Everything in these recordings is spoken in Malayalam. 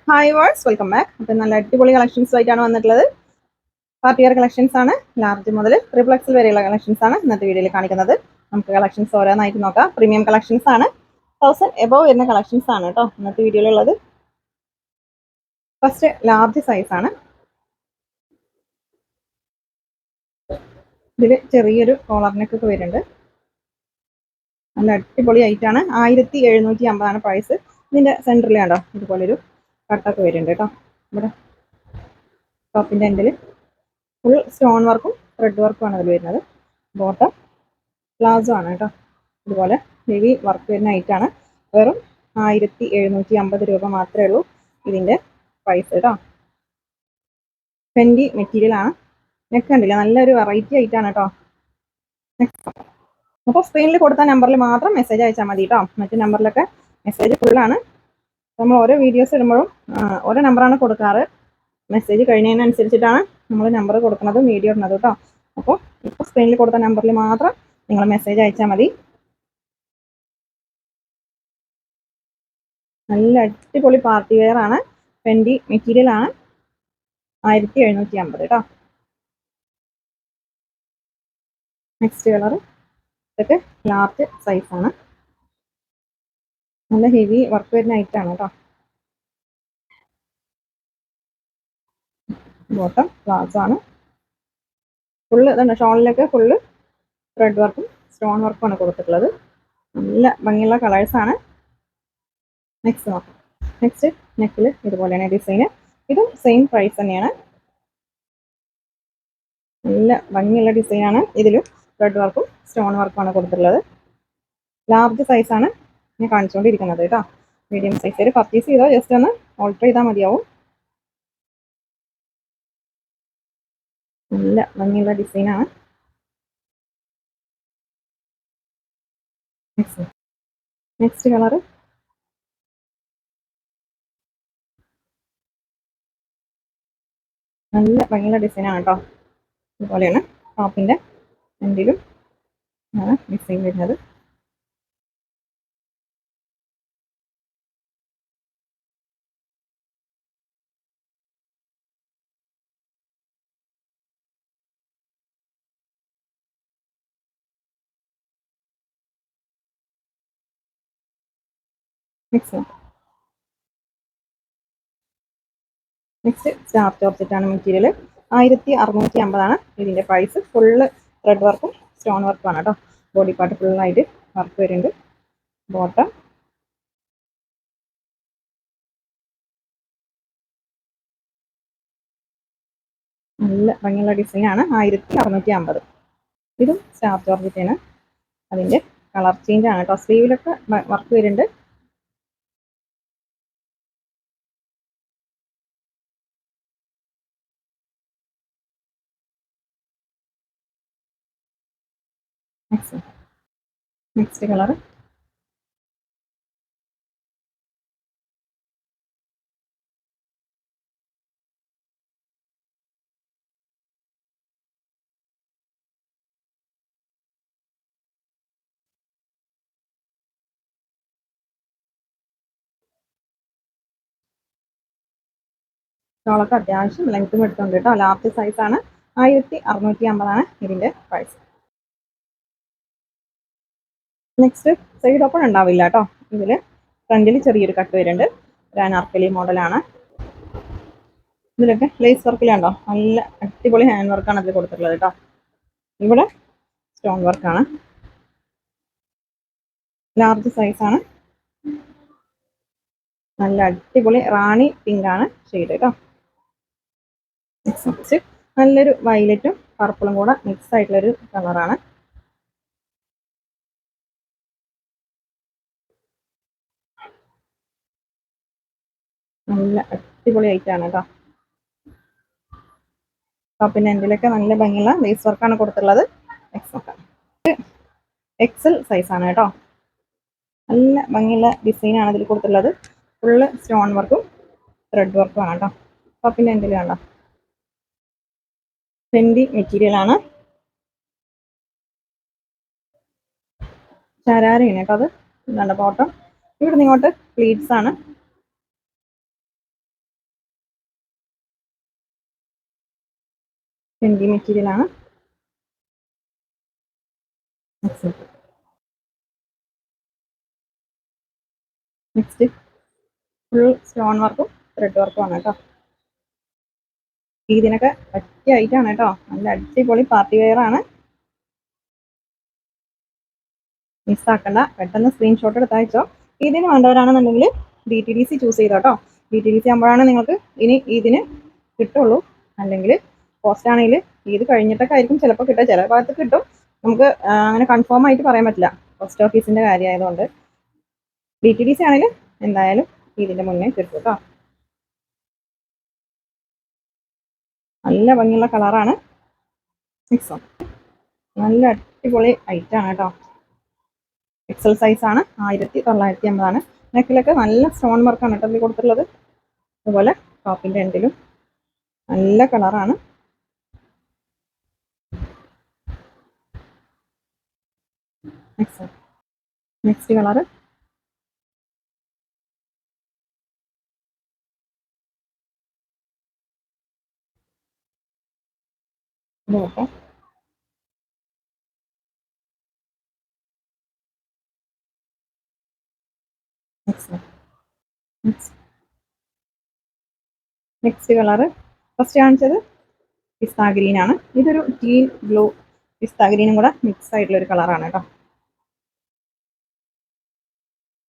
Hi verse welcome back. അപ്പം നല്ല അടിപൊളി കളക്ഷൻസ് ആയിട്ടാണ് വന്നിട്ടുള്ളത്. പാർട്ടി വെയർ കളക്ഷൻസ് ആണ്. ലാർജ് മുതൽ ട്രിപ്പിൾ എക്സൽ വരെയുള്ള കളക്ഷൻസ് ആണ് ഇന്നത്തെ വീഡിയോയിൽ കാണിക്കുന്നത്. നമുക്ക് കളക്ഷൻസ് ഓരോന്നായിട്ട് നോക്കാം. പ്രീമിയം കളക്ഷൻസ് ആണ്. 1000 എബോവ് വരുന്ന കളക്ഷൻസ് ആണ് കേട്ടോ ഇന്നത്തെ വീഡിയോയിലുള്ളത്. ഫസ്റ്റ് ലാർജ് സൈസ് ആണ്. ഇതിൽ ചെറിയൊരു കോളർ നെക്ക് ഒക്കെ വരുന്നുണ്ട്. നല്ല അടിപൊളി ആയിട്ടാണ്. 1750 പ്രൈസ്. ഇതിന്റെ സെന്ററിൽ കണ്ടോ ഇതുപോലൊരു കട്ടൊക്കെ വരുന്നുണ്ട് കേട്ടോ. ഇവിടെ ടോപ്പിന്റെ എൻഡിൽ ഫുൾ സ്റ്റോൺ വർക്കും ത്രെഡ് വർക്കും ആണ് അതിൽ വരുന്നത്. ബോട്ടം പ്ലാസോ ആണ് കേട്ടോ. ഇതുപോലെ ഹെവി വർക്ക് വരുന്ന ഐറ്റാണ്. വെറും 1750 രൂപ മാത്രമേ ഉള്ളൂ ഇതിന്റെ പ്രൈസ് കേട്ടോ. ഫെൻഡി മെറ്റീരിയൽ ആണ്. നെക്ക് കണ്ടില്ല, നല്ലൊരു വെറൈറ്റി ആയിട്ടാണ് കേട്ടോ. അപ്പോൾ സ്ക്രീനിൽ കൊടുത്ത നമ്പറിൽ മാത്രം മെസ്സേജ് അയച്ചാൽ മതി കേട്ടോ. മറ്റു നമ്പറിലൊക്കെ മെസ്സേജ് ഫുള്ളാണ്. നമ്മൾ ഓരോ വീഡിയോസ് ഇടുമ്പോഴും ഓരോ നമ്പറാണ് കൊടുക്കാറ്. മെസ്സേജ് കഴിഞ്ഞതിനനുസരിച്ചിട്ടാണ് നമ്മൾ നമ്പർ കൊടുക്കുന്നത്, വീഡിയോ ഇടുന്നത് കേട്ടോ. അപ്പോൾ ഇപ്പോൾ സ്ക്രീനിൽ കൊടുത്ത നമ്പറിൽ മാത്രം നിങ്ങൾ മെസ്സേജ് അയച്ചാൽ മതി. നല്ല അടിപൊളി പാർട്ടി വെയർ ആണ്. ഫെൻഡി മെറ്റീരിയൽ ആണ്. 1750 കേട്ടോ. നെക്സ്റ്റ് കളർ ഇതൊക്കെ ലാർജ് സൈസ് ആണ്. നല്ല ഹെവി വർക്ക് വരുന്ന ഐറ്റാണ് കേട്ടോ. ബോട്ടം പ്ലാസോ ആണ്. ഫുള്ള് ഇതാണ്, ഷോളിലൊക്കെ ഫുള്ള് ത്രെഡ് വർക്കും സ്റ്റോൺ വർക്കും ആണ് കൊടുത്തിട്ടുള്ളത്. നല്ല ഭംഗിയുള്ള കളേഴ്സ് ആണ്. നെക്സ്റ്റ് നോക്കാം. നെക്സ്റ്റ് നെക്കിൽ ഇതുപോലെയാണ് ഡിസൈന്. ഇതും സെയിം പ്രൈസ് തന്നെയാണ്. നല്ല ഭംഗിയുള്ള ഡിസൈനാണ്. ഇതിലും ത്രെഡ് വർക്കും സ്റ്റോൺ വർക്കും ആണ് കൊടുത്തിട്ടുള്ളത്. ലാർജ് സൈസ് ആണ് ഞാൻ കാണിച്ചുകൊണ്ടിരിക്കുന്നത് കേട്ടോ. മീഡിയം സൈസിൽ പർച്ചേസ് ചെയ്തോ ജസ്റ്റ് ഒന്ന് ഓൾട്ടർ ചെയ്താൽ മതിയാവും. നല്ല ഭംഗിയുള്ള ഡിസൈനാണ്. നെക്സ്റ്റ് കളർ നല്ല ഭംഗിയുള്ള ഡിസൈനാണ് കേട്ടോ. ഇതുപോലെയാണ് ടോപ്പിന്റെ എൻഡിലും ആണ് ഡിസൈൻ വരുന്നത്. നെക്സ്റ്റ് സ്റ്റാർ ജോർജറ്റ് ആണ് മെറ്റീരിയൽ. 1650 ഇതിന്റെ പ്രൈസ്. ഫുള്ള് ത്രെഡ് വർക്കും സ്റ്റോൺ വർക്കും ആണ് കേട്ടോ. ബോഡി പാർട്ട് ഫുള്ളായിട്ട് വർക്ക് വരുന്നുണ്ട്. ബോട്ടം നല്ല ഭംഗിയുള്ള ഡിസൈനാണ്. 1650. ഇതും സ്റ്റാർ ജോർജറ്റ് ആണ്. അതിന്റെ കളർ ചേഞ്ച് ആണ് കേട്ടോ. സ്ലീവിലൊക്കെ വർക്ക് വരുന്നുണ്ട്. നെക്സ്റ്റ് കളർ ഷോളൊക്കെ അത്യാവശ്യം ലെങ്ത്തും എടുത്തുണ്ട് കേട്ടോ. ലാർജ് സൈസ് ആണ്. 1650 ഇതിന്റെ പ്രൈസ്. നെക്സ്റ്റ് സൈഡ് ഓപ്പൺ ഉണ്ടാവില്ല കേട്ടോ. ഇതില് ഫ്രണ്ടിൽ ചെറിയൊരു കട്ട് വരുന്നുണ്ട്. ഒരു അനാർക്കലി മോഡലാണ്. ഇതിലൊക്കെ ലേസ് വർക്കിലുണ്ടോ, നല്ല അടിപൊളി ഹാൻഡ് വർക്കാണ് അതിൽ കൊടുത്തിട്ടുള്ളത് കേട്ടോ. ഇവിടെ സ്റ്റോൺ വർക്കാണ്. ലാർജ് സൈസ് ആണ്. നല്ല അടിപൊളി റാണി പിങ്ക് ആണ് ഷെയ്ഡ് കേട്ടോ. നെക്സ്റ്റ് നല്ലൊരു വയലറ്റും പർപ്പിളും കൂടെ മിക്സ് ആയിട്ടുള്ളൊരു കളറാണ്. നല്ല അടിപൊളി ആയിട്ടാണ് കേട്ടോ. ടോപ്പിന്റെ എൻഡിലൊക്കെ നല്ല ഭംഗിയുള്ള ലേസ് വർക്കാണ് കൊടുത്തിട്ടുള്ളത്. എക്സൽ സൈസ് ആണ് കേട്ടോ. നല്ല ഭംഗിയുള്ള ഡിസൈനാണ് ഇതിൽ കൊടുത്തിട്ടുള്ളത്. ഫുള്ള് സ്റ്റോൺ വർക്കും ത്രെഡ് വർക്കും ആണ് കേട്ടോ. ടോപ്പിന്റെ എൻഡിൽ കണ്ടോ, ഫെൻഡി മെറ്റീരിയൽ ആണ്. ശരാരയാണ് കേട്ടോ അത്. ഇതാണ് ബോട്ടം. ഇവിടെ ഇങ്ങോട്ട് പ്ലീറ്റ്സ് ആണ്. ട്രെൻഡി മെറ്റീരിയൽ ആണ്. നെക്സ്റ്റ് ഫുൾ സ്റ്റോൺ വർക്കും ത്രെഡ് വർക്കും ആണ് കേട്ടോ. ഇതിനൊക്കെ പറ്റിയ ഐറ്റാണ് കേട്ടോ. നല്ല അടിപൊളി പാർട്ടി വെയർ ആണ്. മിസ്സാക്കണ്ട, പെട്ടെന്ന് സ്ക്രീൻഷോട്ട് എടുത്ത് അയച്ചോ. ഇതിന് വേണ്ടവരാണെന്നുണ്ടെങ്കിൽ DTDC ചൂസ് ചെയ്തോ കേട്ടോ. DTDC ആകുമ്പോഴാണ് നിങ്ങൾക്ക് ഇനി ഇതിന് കിട്ടുള്ളൂ. അല്ലെങ്കിൽ പോസ്റ്റ് ആണെങ്കിൽ ഇത് കഴിഞ്ഞിട്ടൊക്കെ ആയിരിക്കും ചിലപ്പോൾ കിട്ടുക. ചില ഭാഗത്ത് കിട്ടും, നമുക്ക് അങ്ങനെ കൺഫേം ആയിട്ട് പറയാൻ പറ്റില്ല, പോസ്റ്റ് ഓഫീസിന്റെ കാര്യമായതുകൊണ്ട്. DTDC ആണെങ്കിൽ എന്തായാലും ഇതിന്റെ മുന്നേ കിട്ടും കേട്ടോ. നല്ല ഭംഗിയുള്ള കളറാണ്. മിക്സോ നല്ല അടിപൊളി ഐറ്റാണ് കേട്ടോ. എക്സൽ സൈസ് ആണ്. 1950 നെക്കിലൊക്കെ നല്ല സ്റ്റോൺ വർക്കാണ് കേട്ടോ ഇതിൽ കൊടുത്തിട്ടുള്ളത്. അതുപോലെ ടോപ്പിന്റെ എൻഡിലും നല്ല കളറാണ്. നെക്സ്റ്റ് കളറ് നോക്കാം. നെക്സ്റ്റ് കളറ് ഫസ്റ്റ് കാണിച്ചത് പിസ്ത ഗ്രീൻ ആണ്. ഇതൊരു ടീൽ ബ്ലൂ പിസ്ത ഗ്രീനും കൂടെ മിക്സ് ആയിട്ടുള്ള ഒരു കളറാണ് കേട്ടോ.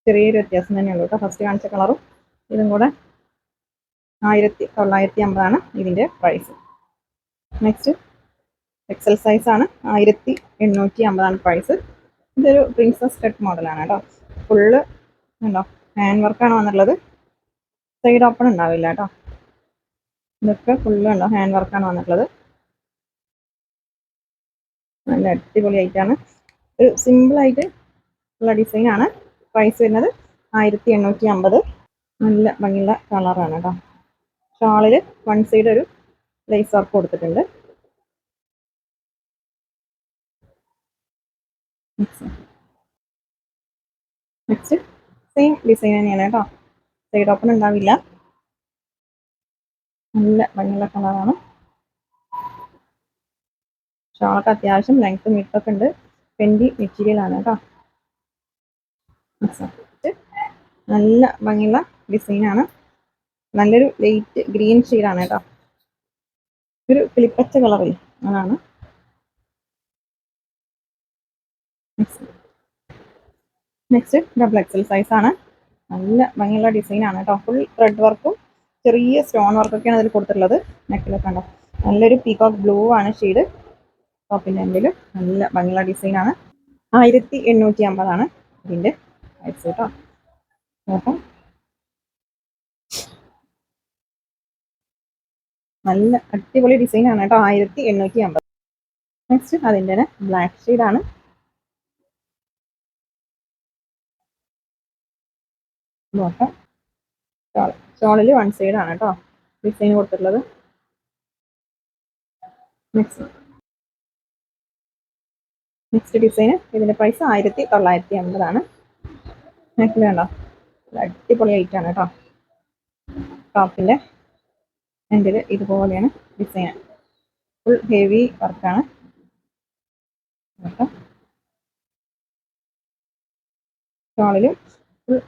ചെറിയൊരു വ്യത്യാസം തന്നെയുള്ളൂ കേട്ടോ ഫസ്റ്റ് കാണിച്ച കളറും ഇതും കൂടെ. 1950 ഇതിന്റെ പ്രൈസ്. നെക്സ്റ്റ് എക്സൽ സൈസ് ആണ്. 1850 പ്രൈസ്. ഇതൊരു പ്രിൻസസ് കട്ട് മോഡലാണ് കേട്ടോ. ഫുള്ള് ഉണ്ടോ ഹാൻഡ് വർക്കാണ് വന്നിട്ടുള്ളത്. സൈഡ് ഓപ്പൺ ഉണ്ടാവില്ല കേട്ടോ. ഇതൊക്കെ ഫുള്ള് ഉണ്ടോ ഹാൻഡ് വർക്കാണ് വന്നിട്ടുള്ളത്. നല്ല അടിപൊളി ആയിട്ടാണ്. ഒരു സിമ്പിൾ ആയിട്ട് ഉള്ള ഡിസൈൻ ആണ്. പ്രൈസ് വരുന്നത് 1850. നല്ല ഭംഗിയുള്ള കളറാണ് കേട്ടോ. ഷാളില് വൺ സൈഡ് ഒരു ലേസ് വർക്ക് കൊടുത്തിട്ടുണ്ട്. നെക്സ്റ്റ് സെയിം ഡിസൈൻ തന്നെയാണ് കേട്ടോ. സൈഡ് ഓപ്പൺ ഉണ്ടാവില്ല. നല്ല ഭംഗിയുള്ള കളറാണ്. ഷാളൊക്കെ അത്യാവശ്യം ലെങ്ത്തും വിഡ്ത്തൊക്കെ ഉണ്ട്. ട്രെൻഡി മെറ്റീരിയൽ ആണ് കേട്ടോ. നല്ല ഭംഗിയുള്ള ഡിസൈനാണ്. നല്ലൊരു ലൈറ്റ് ഗ്രീൻ ഷെയ്ഡാണ് കേട്ടോ. ഒരു കിളിപ്പച്ച കളറിൽ അതാണ്. നെക്സ്റ്റ് ഡബിൾ എക്സൽ സൈസ് ആണ്. നല്ല ഭംഗിയുള്ള ഡിസൈൻ ആണ് കേട്ടോ. ഫുൾ ത്രെഡ് വർക്കും ചെറിയ സ്റ്റോൺ വർക്കൊക്കെയാണ് അതിൽ കൊടുത്തിട്ടുള്ളത്. നെക്കിലൊക്കെ ഉണ്ടോ നല്ലൊരു പീകോക്ക് ബ്ലൂ ആണ് ഷെയ്ഡ്. ടോപ്പിൻ്റെ എൻഡിൽ നല്ല ഭംഗിയുള്ള ഡിസൈൻ ആണ്. 1850 ഇതിന്റെ പ്രൈസ് കേട്ടോ. നോക്കാം. നല്ല അടിപൊളി ഡിസൈൻ ആണ് കേട്ടോ. 1850. നെക്സ്റ്റ് അതിൻ്റെ തന്നെ ബ്ലാക്ക് ഷെയ്ഡാണ്. നോക്കാം. ഷോളിൽ വൺ സൈഡ് ആണ് കേട്ടോ ഡിസൈൻ കൊടുത്തിട്ടുള്ളത്. നെക്സ്റ്റ് ഡിസൈൻ ഇതിന്റെ പ്രൈസ് 1950. നെക്കിൽ കണ്ടോ അടിപൊളി ആയിട്ടാണ് കേട്ടോ. ടോപ്പിന്റെ എൻഡിൽ ഇതുപോലെയാണ് ഡിസൈൻ. ഫുൾ ഹെവി വർക്കാണ്. ഷോളിലും ഫുൾ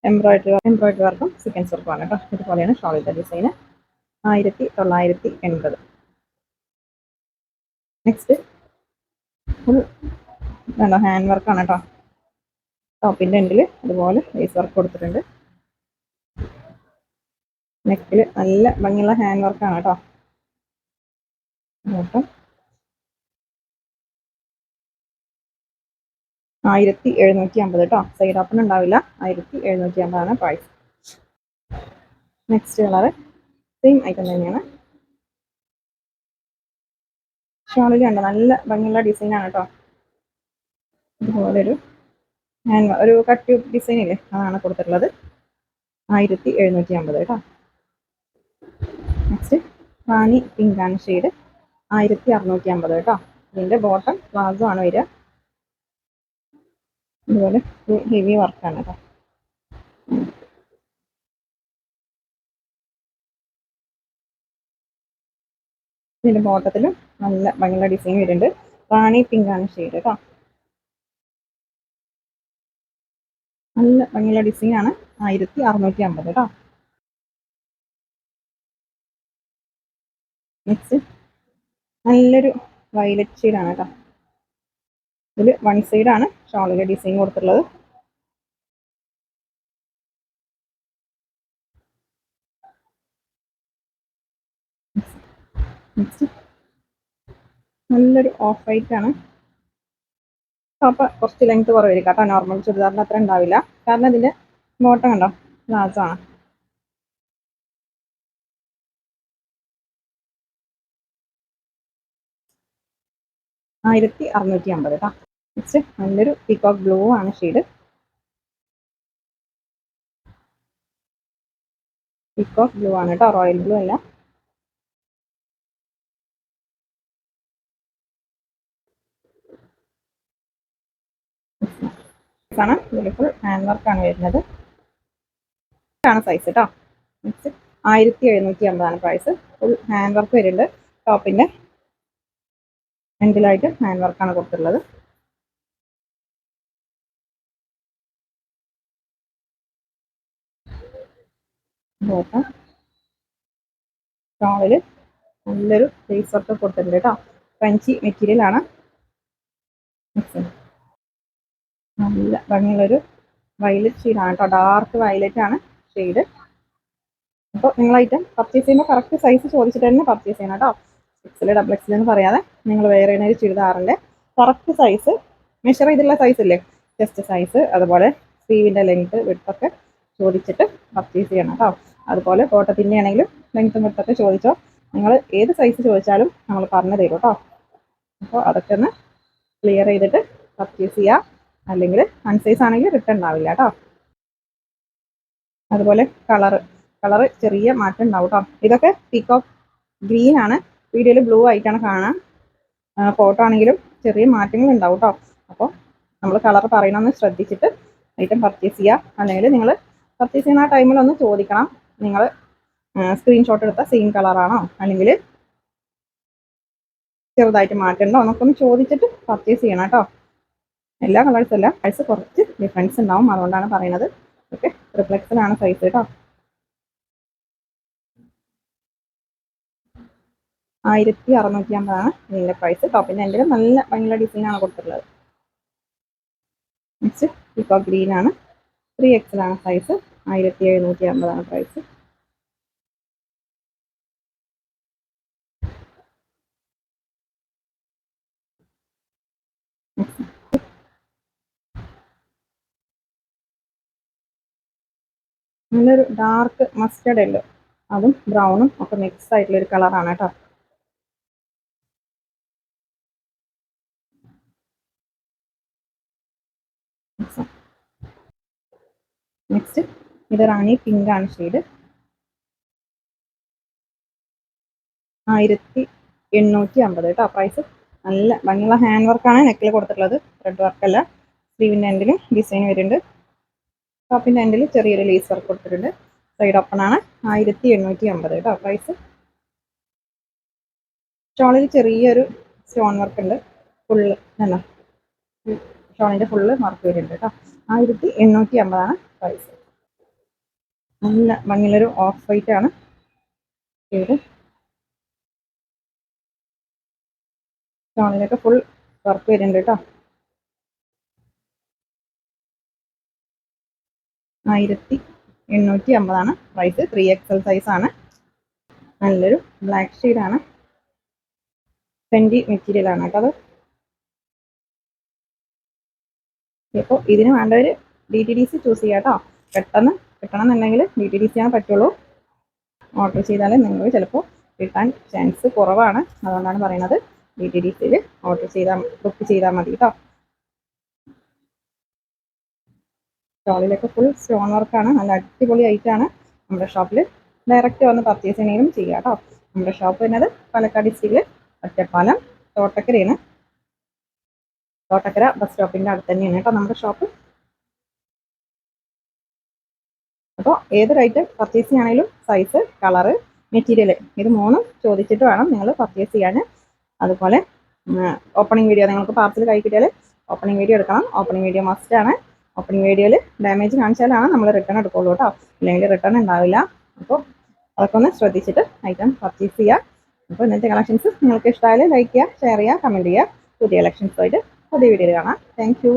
എംബ്രോയിഡറി വർക്കും സീക്വൻസ് വർക്കുമാണ് കേട്ടോ. ഇതുപോലെയാണ് ഷോളിന്റെ ഡിസൈൻ. 1980. നെക്സ്റ്റ് ഫുൾ വേണ്ട ഹാൻഡ് വർക്കാണ് കേട്ടോ. ടോപ്പിന്റെ എൻഡിൽ അതുപോലെ ലേസ് വർക്ക് കൊടുത്തിട്ടുണ്ട്. നെക്കിൽ നല്ല ഭംഗിയുള്ള ഹാൻഡ് വർക്കാണ് കേട്ടോ. നോക്കാം. 1750 കേട്ടോ. സൈഡ് ഓപ്പൺ ഉണ്ടാവില്ല. 1750 price. Next colour same item തന്നെയാണ്. ഷോളിൽ കണ്ടോ നല്ല ഭംഗിയുള്ള ഡിസൈൻ ആണ് കേട്ടോ. ഇതുപോലെ ഒരു കട്ട് ഡിസൈൻ ഇല്ലേ അതാണ് കൊടുത്തിട്ടുള്ളത്. 1750 കേട്ടോ. നെക്സ്റ്റ് റാണി പിങ്ക് ആണ് ഷെയ്ഡ്. 1650 കേട്ടോ. ഇതിന്റെ ബോട്ടം പ്ലാസോ ആണ് വരിക. ഇതുപോലെ ഹെവി വർക്കാണ് കേട്ടോ. ഇതിൻ്റെ ബോട്ടത്തിലും നല്ല ഭംഗിയുള്ള ഡിസൈൻ വരുന്നുണ്ട്. റാണി പിങ്ക് ആണ് ഷെയ്ഡ് കേട്ടോ. നല്ല ഭംഗിയുള്ള ഡിസൈൻ ആണ്. 1650 കേട്ടോ. നെക്സ്റ്റ് നല്ലൊരു വയലറ്റ് ഷെയ്ഡാണ് കേട്ടോ. ഇതിൽ വൺ സൈഡാണ് ഷോളിലെ ഡിസൈൻ കൊടുത്തിട്ടുള്ളത്. നെക്സ്റ്റ് നല്ലൊരു ഓഫ് വൈറ്റ് ആണ്. ടോപ്പ് കുറച്ച് ലെങ്ത് കുറവായിരിക്കും കേട്ടോ. നോർമൽ ചുരിദാറിന് അത്ര ഉണ്ടാവില്ല. കാരണം ഇതിൻ്റെ ബോട്ടം കണ്ടോ പ്ലാസോ ആണ്. ആയിരത്തി 1650 കേട്ടോ. നെക്സ്റ്റ് നല്ലൊരു പീകോക്ക് ബ്ലൂ ആണ് ഷെയ്ഡ്. പീകോക്ക് ബ്ലൂ ആണ് കേട്ടോ, റോയൽ ബ്ലൂ അല്ല. ആണ് ഇതിൽ ഫുൾ ഹാൻഡ് വർക്കാണ് വരുന്നത്. ആണ് സൈസ് കേട്ടോ. Next 1750 price. Full hand work വരുന്നുണ്ട്. ടോപ്പിന്റെ എൻഡിലായിട്ട് ഹാൻഡ് വർക്കാണ് കൊടുത്തിട്ടുള്ളത്. ബോട്ടം ഷോളില് നല്ലൊരു ഫേസ് വർക്ക് കൊടുത്തിട്ടുണ്ട് കേട്ടോ. ക്രഞ്ചി മെറ്റീരിയൽ ആണ്. നല്ല ഭംഗിയുള്ളൊരു വയലറ്റ് ഷെയ്ഡാണ് കേട്ടോ. ഡാർക്ക് വയലറ്റ് ആണ് ഷെയ്ഡ്. അപ്പോൾ നിങ്ങൾ ഐറ്റം പർച്ചേസ് ചെയ്യുമ്പോൾ കറക്റ്റ് സൈസ് ചോദിച്ചിട്ട് തന്നെ പർച്ചേസ് ചെയ്യണം കേട്ടോ. എക്സൽ ഡബിൾ എക്സൽ എന്ന് പറയാതെ നിങ്ങൾ വേറെ ഒരു ചുരിദാറിൻ്റെ കറക്റ്റ് സൈസ് മെഷർ ചെയ്തിട്ടുള്ള സൈസ് ഇല്ലേ, ചെസ്റ്റ് സൈസ്, അതുപോലെ സ്ലീവിൻ്റെ ലെങ്ത് വിഡ്ത്തൊക്കെ ചോദിച്ചിട്ട് പർച്ചേസ് ചെയ്യണം കേട്ടോ. അതുപോലെ കോട്ടത്തിൻ്റെ ആണെങ്കിലും ലെങ്ത്തും വിഡ്ത്തൊക്കെ ചോദിച്ചോ. നിങ്ങൾ ഏത് സൈസ് ചോദിച്ചാലും നമ്മൾ പറഞ്ഞു തരും കേട്ടോ. അപ്പോൾ അതൊക്കെ ഒന്ന് ക്ലിയർ ചെയ്തിട്ട് പർച്ചേസ് ചെയ്യുക. അല്ലെങ്കിൽ അൺസൈസ് ആണെങ്കിൽ റിട്ടേൺ ഉണ്ടാവില്ല കേട്ടോ. അതുപോലെ കളറ് ചെറിയ മാറ്റം ഉണ്ടാവും കേട്ടോ. ഇതൊക്കെ പീകോക്ക് ഗ്രീൻ ആണ്. വീഡിയോയിൽ ബ്ലൂ ആയിട്ടാണ് കാണാം. ഫോട്ടോ ആണെങ്കിലും ചെറിയ മാറ്റങ്ങൾ ഉണ്ടാവും കേട്ടോ. അപ്പോൾ നമ്മൾ കളർ പറയണമെന്ന് ശ്രദ്ധിച്ചിട്ട് ഐറ്റം പർച്ചേസ് ചെയ്യുക. അല്ലെങ്കിൽ നിങ്ങൾ പർച്ചേസ് ചെയ്യുന്ന ആ ടൈമിലൊന്ന് ചോദിക്കണം, നിങ്ങൾ സ്ക്രീൻഷോട്ട് എടുത്ത സെയിം കളറാണോ, അല്ലെങ്കിൽ ചെറുതായിട്ട് മാറ്റണ്ടോ എന്നൊക്കെ ഒന്ന് ചോദിച്ചിട്ട് പർച്ചേസ് ചെയ്യണം കേട്ടോ. എല്ലാ കളേഴ്സും അല്ല, സൈസ് കുറച്ച് ഡിഫറൻസ് ഉണ്ടാവും, അതുകൊണ്ടാണ് പറയുന്നത്. ഓക്കെ, റിഫ്ലെക്സിലാണ് സൈസ് കേട്ടോ. 1650 ഇതിൻ്റെ പ്രൈസ്. ടോപ്പിൻ്റെ എൻ്റെ നല്ല ഭംഗിയുള്ള ഡിസൈനാണ് കൊടുത്തിട്ടുള്ളത്. നെക്സ്റ്റ് ഇപ്പോൾ ഗ്രീൻ ആണ്. 3XL ആണ് സൈസ്. 1750 പ്രൈസ്. നല്ലൊരു ഡാർക്ക് മസ്റ്റർഡ് യെല്ലോ, അതും ബ്രൗണും ഒക്കെ മിക്സ് ആയിട്ടുള്ള ഒരു കളറാണ് കേട്ടോ. നെക്സ്റ്റ് ഇത് റാണി പിങ്ക് ആണ് ഷെയ്ഡ്. 1850 കേട്ടോ പ്രൈസ്. നല്ല ഭംഗിയുള്ള ഹാൻഡ് വർക്കാണ് നെക്കിൽ കൊടുത്തിട്ടുള്ളത്, ത്രെഡ് വർക്കല്ല. സ്ലീവിൻ്റെ എൻഡിലും ഡിസൈൻ വരുന്നുണ്ട്. ടോപ്പിൻ്റെ എൻഡിൽ ചെറിയൊരു ലേസ് വർക്ക് കൊടുത്തിട്ടുണ്ട്. സൈഡ് ഓപ്പൺ ആണ്. 1850 കേട്ടോ പ്രൈസ്. ഷോളിൽ ചെറിയൊരു സ്റ്റോൺ വർക്ക് ഉണ്ട്. ഫുള്ള് അല്ല, ഷോളിൻ്റെ ഫുള്ള് വർക്ക് വരുന്നുണ്ട് കേട്ടോ. 1850 പ്രൈസ്. നല്ല ഭംഗിയുള്ളൊരു ഓഫ് വൈറ്റ് ആണ് ഷെയ്ഡ്. ഷോളിലൊക്കെ ഫുൾ വർക്ക് വരുന്നുണ്ട് കേട്ടോ. 1850 പ്രൈസ്. 3XL സൈസ് ആണ്. നല്ലൊരു ബ്ലാക്ക് ഷെയ്ഡാണ്. ഫെൻഡി മെറ്റീരിയൽ ആണ് കേട്ടോ അത്. ഇപ്പോൾ ഇതിന് വേണ്ടവർ DTDC ചൂസ് ചെയ്യാം കേട്ടോ. പെട്ടെന്ന് കിട്ടണമെന്നുണ്ടെങ്കിൽ DTDC ആണ് പറ്റുള്ളൂ. ഓർഡർ ചെയ്താൽ നിങ്ങൾ ചിലപ്പോൾ കിട്ടാൻ ചാൻസ് കുറവാണ്, അതുകൊണ്ടാണ് പറയുന്നത്. DTDCയിൽ ഓർഡർ ചെയ്താൽ ബുക്ക് ചെയ്താൽ മതി കേട്ടോ. ഷോളിലൊക്കെ ഫുൾ സ്റ്റോൺ വർക്കാണ്. നല്ല അടിപൊളി ആയിട്ടാണ് നമ്മുടെ ഷോപ്പിൽ. ഡയറക്റ്റ് വന്ന് പർച്ചേസ് ചെയ്യണമെങ്കിലും ചെയ്യാം കേട്ടോ. നമ്മുടെ ഷോപ്പ് വരുന്നത് പാലക്കാട് ഡിസ്ട്രിക്റ്റിൽ ഒറ്റപ്പാലം തോട്ടക്കരയാണ്. തോട്ടക്കര ബസ് സ്റ്റോപ്പിൻ്റെ അടുത്ത് തന്നെയാണ് കേട്ടോ നമ്മുടെ ഷോപ്പ്. അപ്പോൾ ഏതൊരു ഐറ്റം പർച്ചേസ് ചെയ്യുകയാണെങ്കിലും സൈസ്, കളറ്, മെറ്റീരിയൽ ഇത് മൂന്നും ചോദിച്ചിട്ട് വേണം നിങ്ങൾ പർച്ചേസ് ചെയ്യാൻ. അതുപോലെ ഓപ്പണിംഗ് വീഡിയോ നിങ്ങൾക്ക് പാർസൽ കൈ കിട്ടിയാൽ ഓപ്പണിംഗ് വീഡിയോ എടുക്കണം. ഓപ്പണിംഗ് വീഡിയോ മസ്റ്റ് ആണ്. ഓപ്പണിംഗ് വീഡിയോയിൽ ഡാമേജ് കാണിച്ചാലാണ് നമ്മൾ റിട്ടേൺ എടുക്കുള്ളൂ കേട്ടോ, ഇല്ലെങ്കിൽ റിട്ടേൺ ഉണ്ടാവില്ല. അപ്പോൾ അതൊക്കെ ഒന്ന് ശ്രദ്ധിച്ചിട്ട് ഐറ്റം പർച്ചേസ് ചെയ്യുക. അപ്പോൾ ഇന്നത്തെ കളക്ഷൻസ് നിങ്ങൾക്ക് ഇഷ്ടമായാലും ലൈക്ക് ചെയ്യുക, ഷെയർ ചെയ്യുക, കമൻറ്റ് ചെയ്യുക. പുതിയ കളക്ഷൻസുമായിട്ട് പുതിയ വീഡിയോയിൽ കാണാം. Thank you.